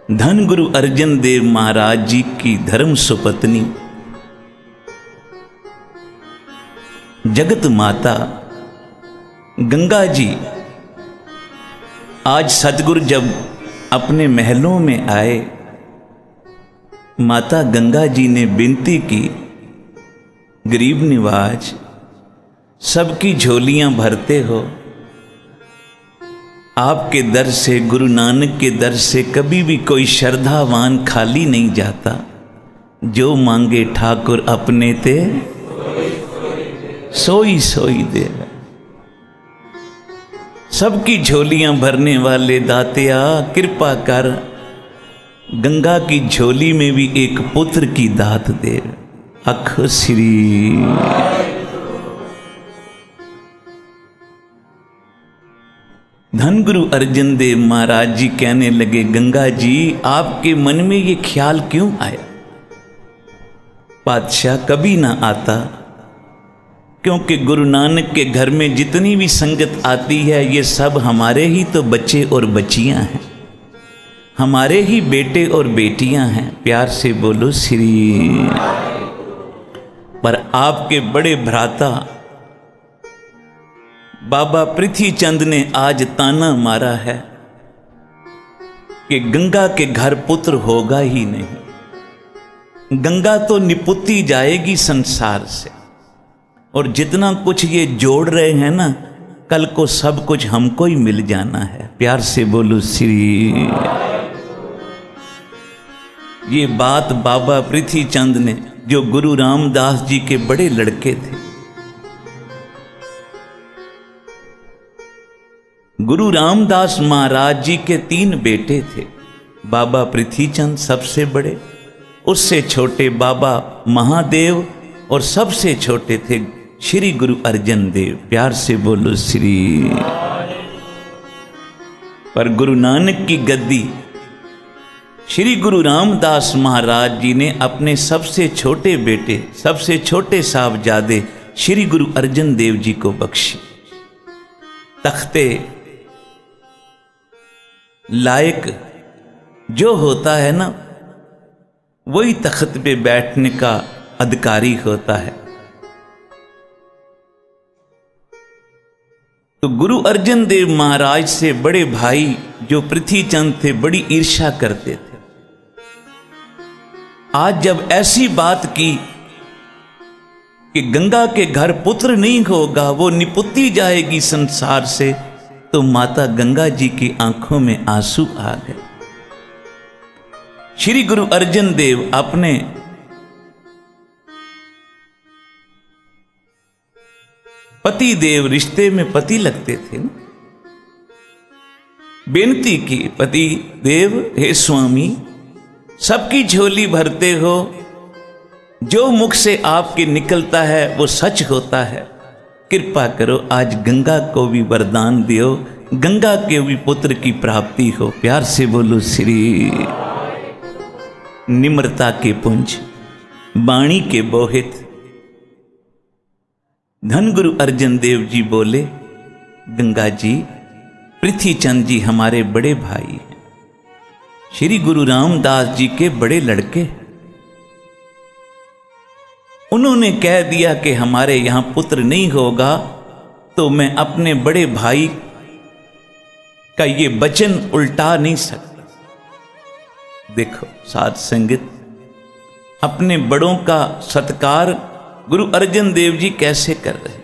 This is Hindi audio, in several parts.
धन गुरु अर्जन देव महाराज जी की धर्म सुपत्नी जगत माता गंगा जी आज सतगुरु जब अपने महलों में आए, माता गंगा जी ने विनती की, गरीब निवाज सबकी झोलियां भरते हो, आपके दर से, गुरु नानक के दर से कभी भी कोई श्रद्धावान खाली नहीं जाता। जो मांगे ठाकुर अपने ते सोई सोई देगा। सबकी झोलियां भरने वाले दातिया कृपा कर, गंगा की झोली में भी एक पुत्र की दात दे। अख श्री धन गुरु अर्जन देव महाराज जी कहने लगे, गंगा जी आपके मन में ये ख्याल क्यों आया? पातशाह कभी ना आता, क्योंकि गुरु नानक के घर में जितनी भी संगत आती है ये सब हमारे ही तो बच्चे और बच्चियां हैं, हमारे ही बेटे और बेटियां हैं। प्यार से बोलो श्री। पर आपके बड़े भ्राता बाबा पृथ्वी चंद ने आज ताना मारा है कि गंगा के घर पुत्र होगा ही नहीं। गंगा तो निपुत्ती जाएगी संसार से, और जितना कुछ ये जोड़ रहे हैं ना, कल को सब कुछ हमको ही मिल जाना है। प्यार से बोलो श्री। ये बात बाबा पृथ्वी चंद ने, जो गुरु रामदास जी के बड़े लड़के थे, गुरु रामदास महाराज जी के 3 बेटे थे। बाबा पृथ्वी चंद सबसे बड़े, उससे छोटे बाबा महादेव, और सबसे छोटे थे श्री गुरु अर्जन देव। प्यार से बोलो श्री। पर गुरु नानक की गद्दी श्री गुरु रामदास महाराज जी ने अपने सबसे छोटे बेटे, सबसे छोटे साहबजादे श्री गुरु अर्जन देव जी को बख्शी। तख्ते लायक जो होता है ना, वही तख्त पे बैठने का अधिकारी होता है। तो गुरु अर्जन देव महाराज से बड़े भाई जो पृथ्वी चंद थे, बड़ी ईर्ष्या करते थे। आज जब ऐसी बात की कि गंगा के घर पुत्र नहीं होगा, वो निपुत्ती जाएगी संसार से, तो माता गंगा जी की आंखों में आंसू आ गए। श्री गुरु अर्जन देव अपने पति देव रिश्ते में पति लगते थे, बेनती की, पति देव हे स्वामी सबकी झोली भरते हो, जो मुख से आपके निकलता है वो सच होता है। कृपा करो आज गंगा को भी वरदान दियो, गंगा के भी पुत्र की प्राप्ति हो। प्यार से बोलो श्री। निम्रता के पुंज, वाणी के बोहित धन गुरु अर्जन देव जी बोले, गंगा जी पृथ्वी चंद जी हमारे बड़े भाई हैं, श्री गुरु रामदास जी के बड़े लड़के। उन्होंने कह दिया कि हमारे यहां पुत्र नहीं होगा, तो मैं अपने बड़े भाई का ये वचन उल्टा नहीं सकता। देखो साध संगत, अपने बड़ों का सत्कार गुरु अर्जन देव जी कैसे कर रहे।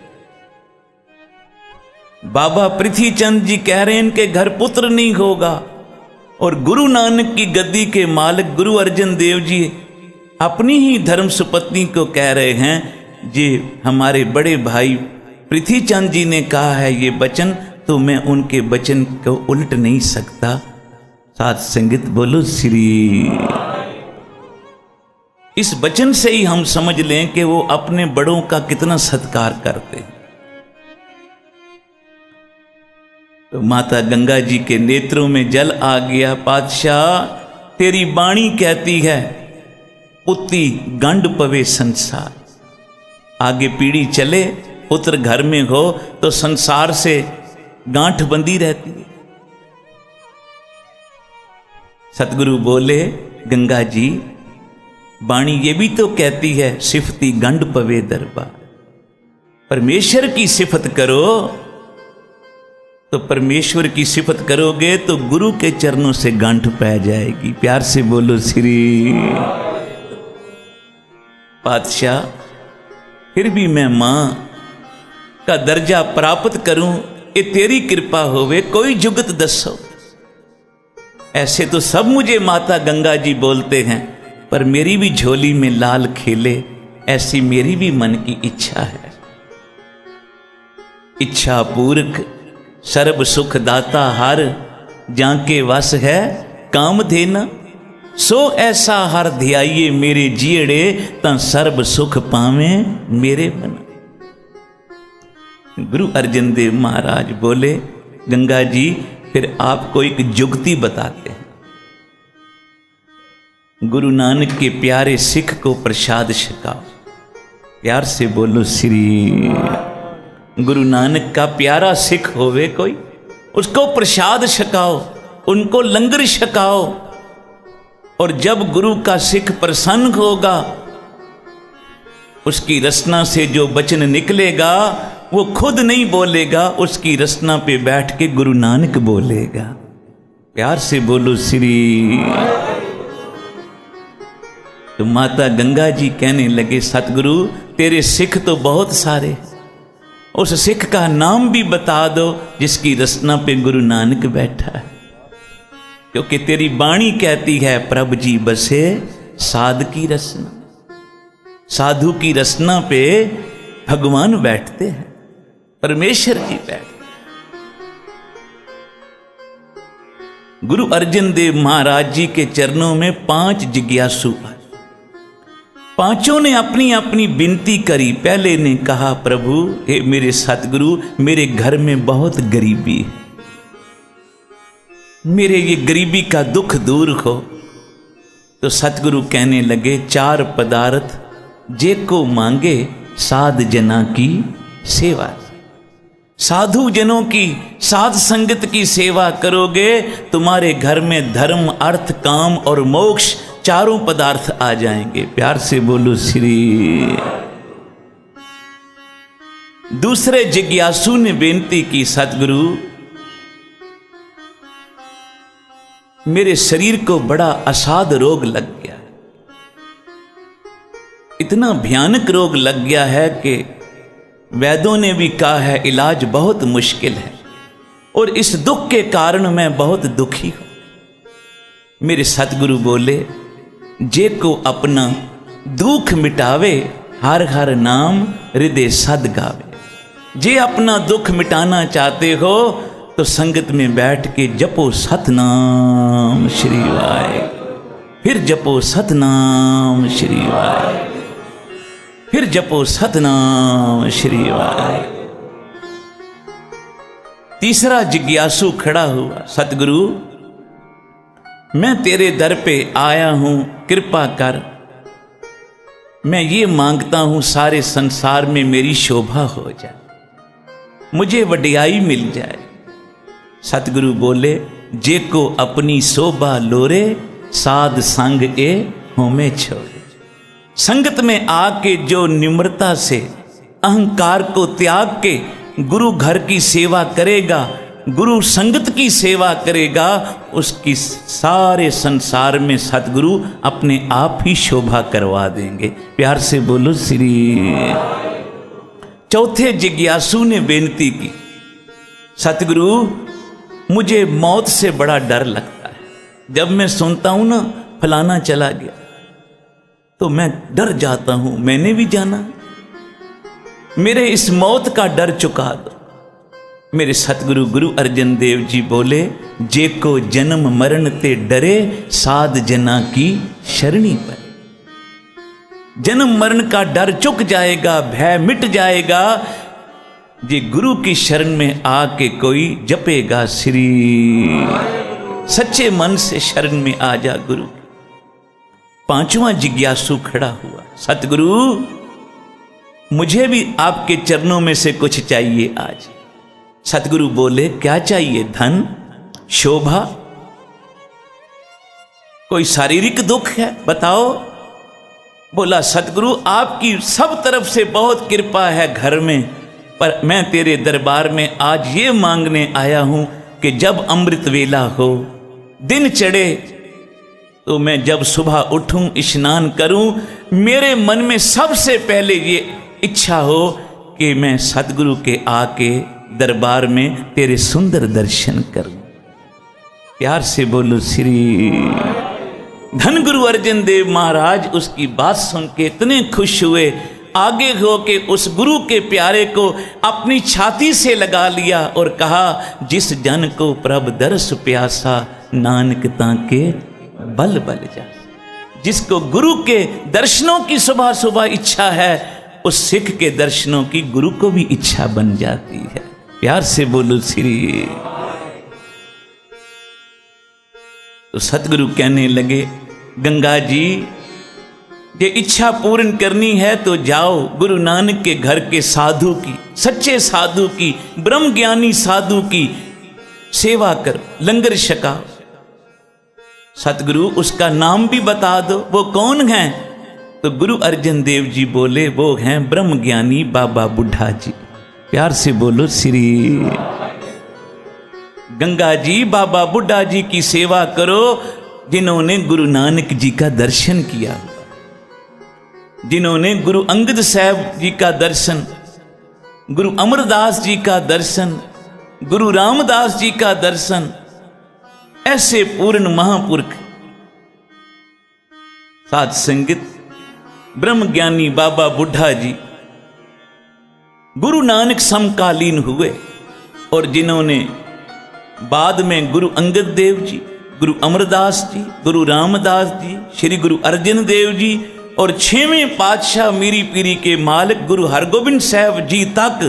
बाबा पृथ्वी चंद जी कह रहे हैं इनके घर पुत्र नहीं होगा, और गुरु नानक की गद्दी के मालिक गुरु अर्जन देव जी अपनी ही धर्म सुपत्नी को कह रहे हैं, जी हमारे बड़े भाई पृथ्वी चंद जी ने कहा है ये वचन, तो मैं उनके वचन को उल्ट नहीं सकता। साथ संगत बोलो श्री। इस वचन से ही हम समझ लें कि वो अपने बड़ों का कितना सत्कार करते हैं। तो माता गंगा जी के नेत्रों में जल आ गया। पातशाह तेरी वाणी कहती है, पुत्री गंड पवे संसार। आगे पीढ़ी चले, पुत्र घर में हो तो संसार से गांठ बंदी रहती है। सतगुरु बोले, गंगा जी वाणी ये भी तो कहती है सिफती गंड पवे दरबार। परमेश्वर की सिफत करो तो परमेश्वर की सिफत करोगे तो गुरु के चरणों से गांठ पै जाएगी। प्यार से बोलो श्री। पातशाह फिर भी मैं मां का दर्जा प्राप्त करूं, ये तेरी कृपा होवे, कोई जुगत दसो। ऐसे तो सब मुझे माता गंगा जी बोलते हैं, पर मेरी भी झोली में लाल खेले, ऐसी मेरी भी मन की इच्छा है। इच्छा पूरक सर्व सुख दाता हर, जाके वस है काम देना। सो ऐसा हर ध्याइए मेरे जियड़े, ता सर्व सुख पावे मेरे मन। गुरु अर्जन देव महाराज बोले, गंगा जी फिर आपको एक जुगती बताते हैं। गुरु नानक के प्यारे सिख को प्रसाद छकाओ। प्यार से बोलो श्री। गुरु नानक का प्यारा सिख होवे कोई, उसको प्रसाद छकाओ, उनको लंगर छकाओ। और जब गुरु का सिख प्रसन्न होगा, उसकी रसना से जो वचन निकलेगा वो खुद नहीं बोलेगा, उसकी रसना पे बैठ के गुरु नानक बोलेगा। प्यार से बोलो श्री। तो माता गंगा जी कहने लगे, सतगुरु तेरे सिख तो बहुत सारे, उस सिख का नाम भी बता दो जिसकी रसना पे गुरु नानक बैठा है। क्योंकि तेरी वाणी कहती है, प्रभु जी बसे साध की रसना। साधु की रसना पे भगवान बैठते हैं, परमेश्वर जी बैठते। गुरु अर्जन देव महाराज जी के चरणों में 5 जिज्ञासु आए। पांचों ने अपनी अपनी विनती करी। पहले ने कहा, प्रभु हे मेरे सतगुरु, मेरे घर में बहुत गरीबी है, मेरे ये गरीबी का दुख दूर हो। तो सतगुरु कहने लगे, 4 पदार्थ जे को मांगे साध जना की सेवा। साधु जनों की साध संगत की सेवा करोगे, तुम्हारे घर में धर्म अर्थ काम और मोक्ष 4 पदार्थ आ जाएंगे। प्यार से बोलो श्री। दूसरे जिज्ञासु ने बेनती की, सतगुरु मेरे शरीर को बड़ा असाध रोग लग गया, इतना भयानक रोग लग गया है कि वैद्यों ने भी कहा है इलाज बहुत मुश्किल है, और इस दुख के कारण मैं बहुत दुखी हूं। मेरे सतगुरु बोले, जे को अपना दुख मिटावे, हर हर नाम हृदय सद गावे। जे अपना दुख मिटाना चाहते हो तो संगत में बैठ के जपो सतनाम श्री वाहे, फिर जपो सतनाम श्री वाहे, फिर जपो सतनाम श्री वाहे। तीसरा जिज्ञासु खड़ा हुआ, सतगुरु मैं तेरे दर पे आया हूं, कृपा कर। मैं ये मांगता हूं सारे संसार में मेरी शोभा हो जाए, मुझे वडियाई मिल जाए। सतगुरु बोले, जे को अपनी शोभा लोरे, साध संग ए होमे छोड़े। संगत में आके जो निम्रता से अहंकार को त्याग के गुरु घर की सेवा करेगा, गुरु संगत की सेवा करेगा, उसकी सारे संसार में सतगुरु अपने आप ही शोभा करवा देंगे। प्यार से बोलो श्री। चौथे जिज्ञासु ने बेनती की, सतगुरु मुझे मौत से बड़ा डर लगता है। जब मैं सुनता हूं ना फलाना चला गया तो मैं डर जाता हूं, मैंने भी जाना। मेरे इस मौत का डर चुका दो। मेरे सतगुरु गुरु अर्जन देव जी बोले, जे को जन्म मरण ते डरे, साध जना की शरणी पर। जन्म मरण का डर चुक जाएगा, भय मिट जाएगा, जे गुरु की शरण में आके कोई जपेगा श्री। सच्चे मन से शरण में आ जा गुरु। पांचवां जिज्ञासु खड़ा हुआ, सतगुरु मुझे भी आपके चरणों में से कुछ चाहिए आज। सतगुरु बोले, क्या चाहिए? धन, शोभा, कोई शारीरिक दुख है बताओ। बोला सतगुरु आपकी सब तरफ से बहुत कृपा है घर में, पर मैं तेरे दरबार में आज ये मांगने आया हूं कि जब अमृत वेला हो, दिन चढ़े, तो मैं जब सुबह उठूं, स्नान करूं, मेरे मन में सबसे पहले ये इच्छा हो कि मैं सतगुरु के आके दरबार में तेरे सुंदर दर्शन करूं। प्यार से बोलो श्री। धन गुरु अर्जन देव महाराज उसकी बात सुन के इतने खुश हुए, आगे हो के उस गुरु के प्यारे को अपनी छाती से लगा लिया और कहा, जिस जन को प्रभु दर्श प्यासा, नानक ताके बल बल जा। जिसको गुरु के दर्शनों की सुबह सुबह इच्छा है, उस सिख के दर्शनों की गुरु को भी इच्छा बन जाती है। प्यार से बोलो श्री। तो सतगुरु कहने लगे, गंगा जी ये इच्छा पूर्ण करनी है तो जाओ गुरु नानक के घर के साधु की, सच्चे साधु की, ब्रह्म ज्ञानी साधु की सेवा करो, लंगर छकाओ। सतगुरु उसका नाम भी बता दो, वो कौन है? तो गुरु अर्जन देव जी बोले, वो हैं ब्रह्म ज्ञानी बाबा बुढ़ा जी। प्यार से बोलो श्री। गंगा जी बाबा बुढ़ा जी की सेवा करो, जिन्होंने गुरु नानक जी का दर्शन किया, जिन्होंने गुरु अंगद साहब जी का दर्शन, गुरु अमरदास जी का दर्शन, गुरु रामदास जी का दर्शन, ऐसे पूर्ण महापुरुष साध संगत ब्रह्म ज्ञानी बाबा बुढ़ा जी गुरु नानक समकालीन हुए, और जिन्होंने बाद में गुरु अंगद देव जी, गुरु अमरदास जी, गुरु रामदास जी, श्री गुरु अर्जन देव जी और 6वें पातशाह मीरी पीरी के मालिक गुरु हरगोबिंद साहब जी तक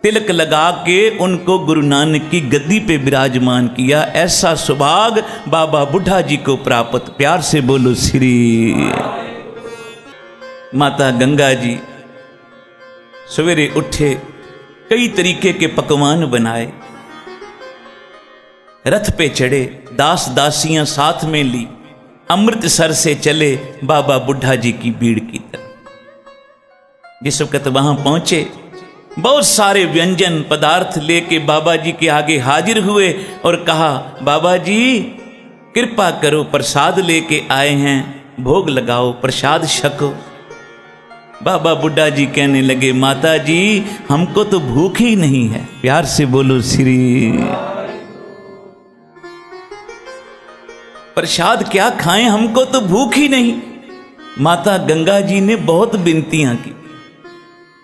तिलक लगा के उनको गुरु नानक की गद्दी पे विराजमान किया। ऐसा सौभाग्य बाबा बुढ़ा जी को प्राप्त। प्यार से बोलो श्री। माता गंगा जी सवेरे उठे, कई तरीके के पकवान बनाए, रथ पे चढ़े, दास दासियां साथ में ली, अमृतसर से चले बाबा बुढ़ा जी की भीड़ की तरफ। जिस वक्त वहां पहुंचे, बहुत सारे व्यंजन पदार्थ लेके बाबा जी के आगे हाजिर हुए और कहा, बाबा जी कृपा करो, प्रसाद लेके आए हैं, भोग लगाओ, प्रसाद छको। बाबा बुढ़ा जी कहने लगे, माता जी हमको तो भूख ही नहीं है। प्यार से बोलो श्री। प्रसाद क्या खाएं, हमको तो भूख ही नहीं। माता गंगा जी ने बहुत विनतियां की,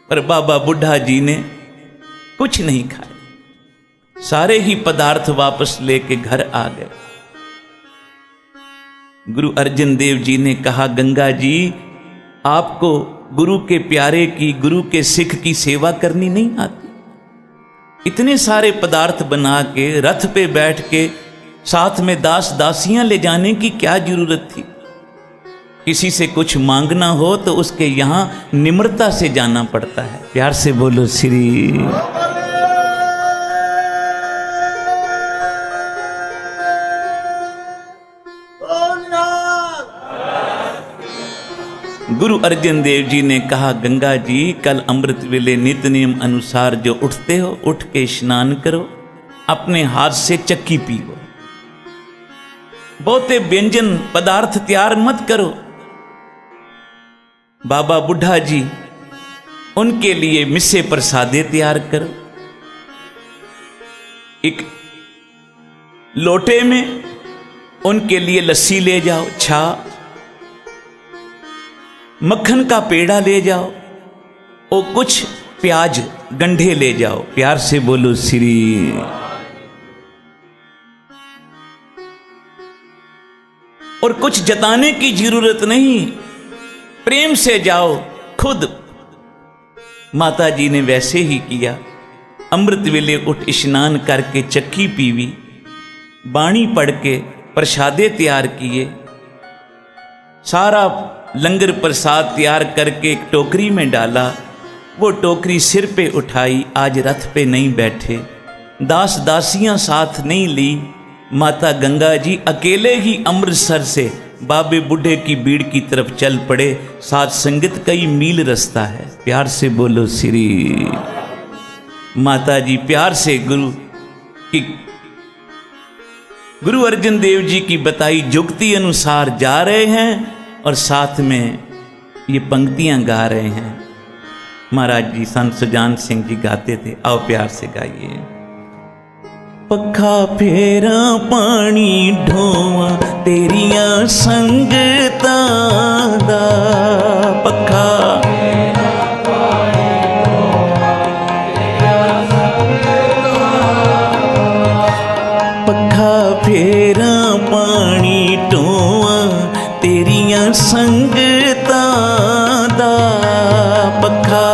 पर बाबा बुढ़ा जी ने कुछ नहीं खाया, सारे ही पदार्थ वापस लेके घर आ गए। गुरु अर्जन देव जी ने कहा, गंगा जी आपको गुरु के प्यारे की, गुरु के सिख की सेवा करनी नहीं आती? इतने सारे पदार्थ बना के रथ पे बैठ के साथ में दास दासियां ले जाने की क्या जरूरत थी? किसी से कुछ मांगना हो तो उसके यहां निम्रता से जाना पड़ता है। प्यार से बोलो श्री। गुरु अर्जन देव जी ने कहा, गंगा जी कल अमृत वेले नित्य नियम अनुसार जो उठते हो, उठ के स्नान करो, अपने हाथ से चक्की पीओ, बहुते व्यंजन पदार्थ तैयार मत करो। बाबा बुढ़ा जी उनके लिए मिस्से प्रसादे तैयार करो, एक लोटे में उनके लिए लस्सी ले जाओ, छा, मक्खन का पेड़ा ले जाओ और कुछ प्याज गंढे ले जाओ। प्यार से बोलो श्री। और कुछ जताने की जरूरत नहीं, प्रेम से जाओ खुद। माता जी ने वैसे ही किया। अमृत वेले उठ स्नान करके चक्की पीवी, बाणी पढ़ के प्रसादे तैयार किए, सारा लंगर प्रसाद तैयार करके एक टोकरी में डाला। वो टोकरी सिर पे उठाई, आज रथ पे नहीं बैठे, दास दासियां साथ नहीं ली। माता गंगा जी अकेले ही अमृतसर से बाबे बूढ़े की भीड़ की तरफ चल पड़े। साथ संगत कई मील रास्ता है। प्यार से बोलो श्री माता जी, प्यार से गुरु अर्जन देव जी की बताई जुक्ति अनुसार जा रहे हैं और साथ में ये पंक्तियां गा रहे हैं। महाराज जी संत सुजान सिंह जी गाते थे, आओ प्यार से गाइए। पखा फेरा पानी ढोवा तेरिया संगतां दा, पखा फेरा पानी ढोवा तेरिया संगतां दा, पखा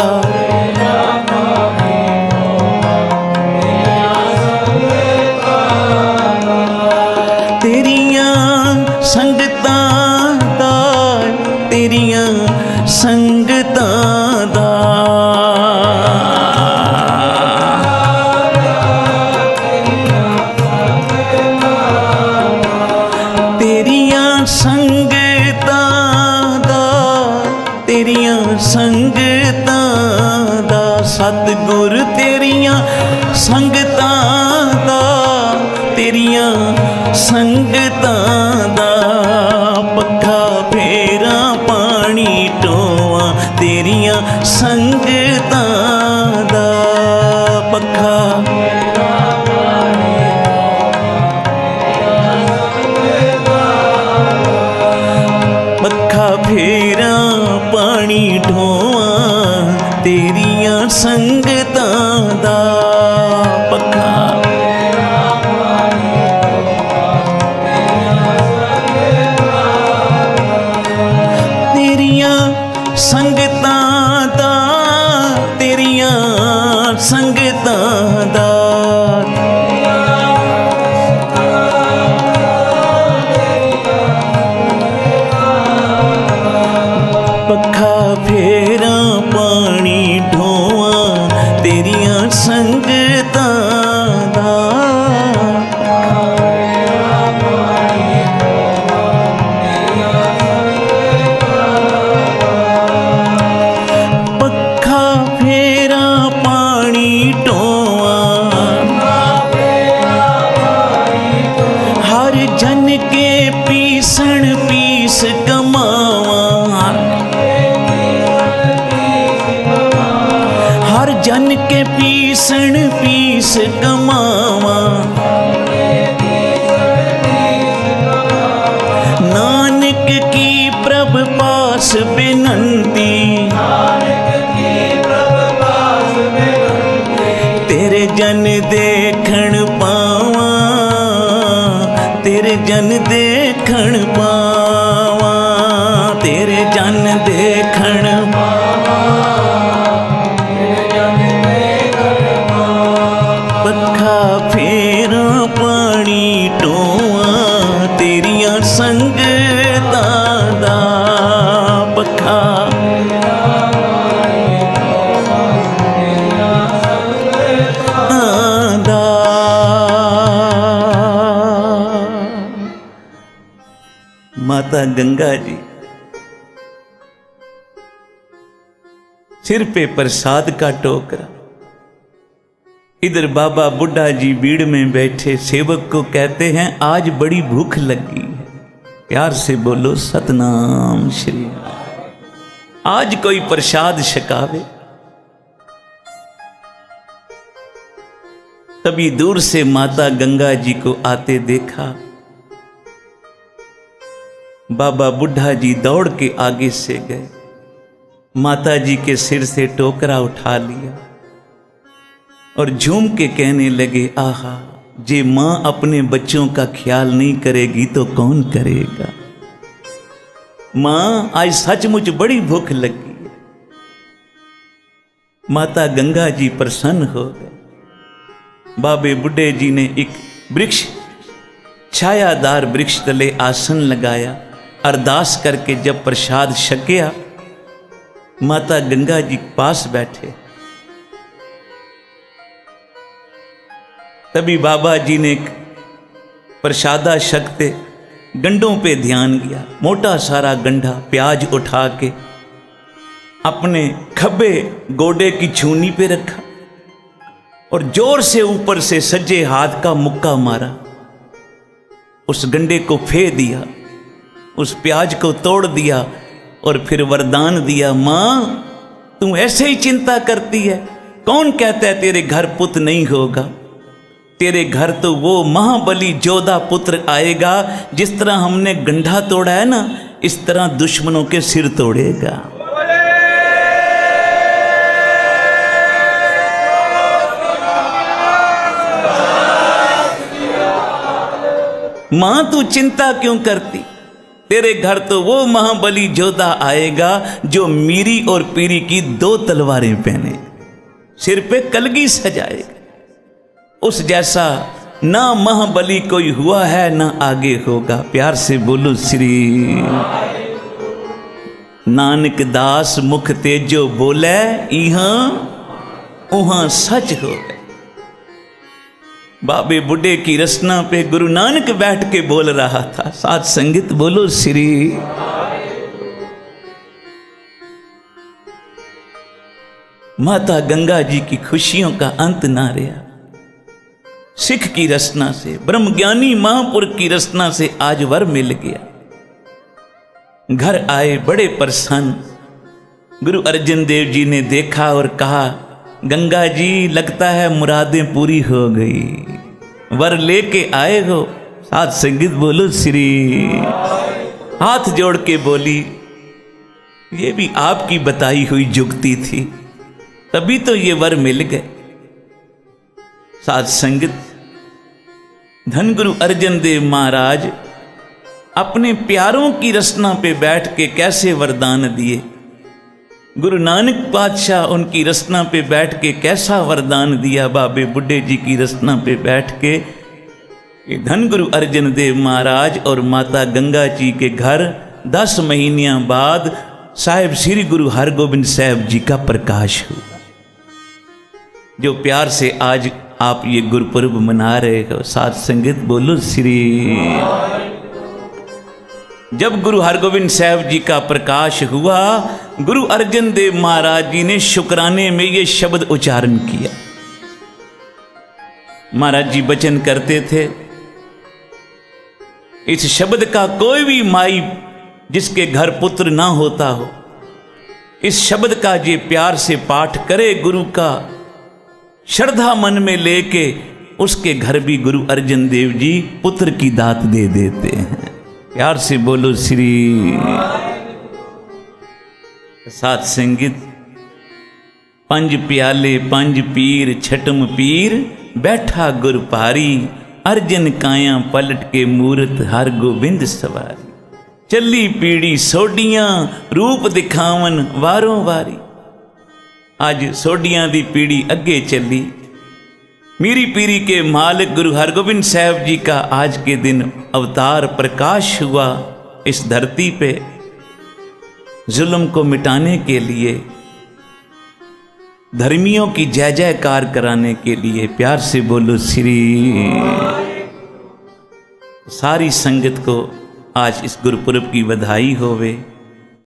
तेरिया संगतां दा, तेरिया संगतां दा। संगतां दा सतगुर तेरियां संगतां दा, तेरियां संगतां दा। पखा फेरा पानी ढोवा तेरियां संगतां दा, पखा फेरा पानी ढोवा तेरिया संगतां दा, पखा तेरिया संगतां दा, तेरिया संगतां दा। पखा फेरा पानी ढोवा तेरिया संगतां दा, पखा फेरा पानी ढोवा हर जन के पीसण पीस कमावा, हर जन के पीसण पीस कमावा। नानक की प्रभ पास बिनंती, तेरे जन देखण पावा, तेरे जन देखण पावा, तेरे जन देखण पावा। पखा फेरा पानी ढोवा तेरिया संगतां दा, पखा दा। माता गंगा जी सिर पे प्रसाद का टोकरा, इधर बाबा बुढ़ा जी भीड़ में बैठे सेवक को कहते हैं आज बड़ी भूख लगी है। प्यार से बोलो सतनाम श्री, आज कोई प्रसाद छकावे। तभी दूर से माता गंगा जी को आते देखा। बाबा बुढ़ा जी दौड़ के आगे से गए, माता जी के सिर से टोकरा उठा लिया और झूम के कहने लगे, आहा, जे माँ अपने बच्चों का ख्याल नहीं करेगी तो कौन करेगा। माँ आज सचमुच बड़ी भूख लगी है। माता गंगा जी प्रसन्न हो गए। बाबे बुढ़े जी ने एक वृक्ष, छायादार वृक्ष तले आसन लगाया, अरदास करके जब प्रसाद छकिया, माता गंगा जी पास बैठे। तभी बाबा जी ने प्रसादा छकते गंडों पे ध्यान गया। मोटा सारा गंडा प्याज उठा के अपने खब्बे गोडे की छूनी पे रखा और जोर से ऊपर से सज्जे हाथ का मुक्का मारा। उस गंडे को फेंक दिया, उस प्याज को तोड़ दिया और फिर वरदान दिया, मां तू ऐसे ही चिंता करती है, कौन कहता है तेरे घर पुत्र नहीं होगा? तेरे घर तो वो महाबली जोधा पुत्र आएगा, जिस तरह हमने गंडा तोड़ा है ना, इस तरह दुश्मनों के सिर तोड़ेगा। मां तू चिंता क्यों करती? तेरे घर तो वो महाबली जोधा आएगा जो मीरी और पीरी की 2 तलवारें पहने, सिर पे कलगी सजाएगा। उस जैसा ना महाबली कोई हुआ है ना आगे होगा। प्यार से बोलो श्री नानक दास मुख तेजो बोले, इहां उहां सच हो गए। बाबे बुढ़े की रचना पे गुरु नानक बैठ के बोल रहा था। साथ संगीत बोलो श्री। माता गंगा जी की खुशियों का अंत ना रहा। सिख की रचना से, ब्रह्मज्ञानी महापुरुष की रचना से आज वर मिल गया। घर आए बड़े प्रसन्न। गुरु अर्जन देव जी ने देखा और कहा, गंगा जी लगता है मुरादें पूरी हो गई, वर लेके आए हो। साथ संगीत बोलो श्री। हाथ जोड़ के बोली, ये भी आपकी बताई हुई जुगती थी, तभी तो ये वर मिल गए। साथ संगीत धन गुरु अर्जन देव महाराज अपने प्यारों की रचना पे बैठ के कैसे वरदान दिए। गुरु नानक पातशाह उनकी रचना पे बैठ के कैसा वरदान दिया। बाबे बुढ़े जी की रचना पे बैठ के धन गुरु अर्जन देव महाराज और माता गंगा जी के घर 10 महीनों बाद साहिब श्री गुरु हरगोबिंद साहब जी का प्रकाश हुआ। जो प्यार से आज आप ये गुरुपुरब मना रहे हो। साथ संगीत बोलो श्री। जब गुरु हरगोबिंद साहब जी का प्रकाश हुआ, गुरु अर्जन देव महाराज जी ने शुक्राने में ये शब्द उच्चारण किया। महाराज जी वचन करते थे, इस शब्द का कोई भी माई जिसके घर पुत्र ना होता हो, इस शब्द का जे प्यार से पाठ करे, गुरु का श्रद्धा मन में लेके, उसके घर भी गुरु अर्जन देव जी पुत्र की दात दे देते हैं। प्यार से बोलो श्री। साथ संगीत 5 प्याले 5 पीर छठम पीर, बैठा गुरु पारी, अर्जन काया पलट के मूरत हर गोबिंद सवारी। चली पीढ़ी सोडियां रूप दिखावन वारों वारी। आज सोडियां दी पीढ़ी अगे चली। मीरी पीरी के मालिक गुरु हरगोबिंद साहब जी का आज के दिन अवतार प्रकाश हुआ इस धरती पे, जुल्म को मिटाने के लिए, धर्मियों की जय जयकार कराने के लिए। प्यार से बोलो श्री। सारी संगत को आज इस गुरुपुरब की बधाई होवे।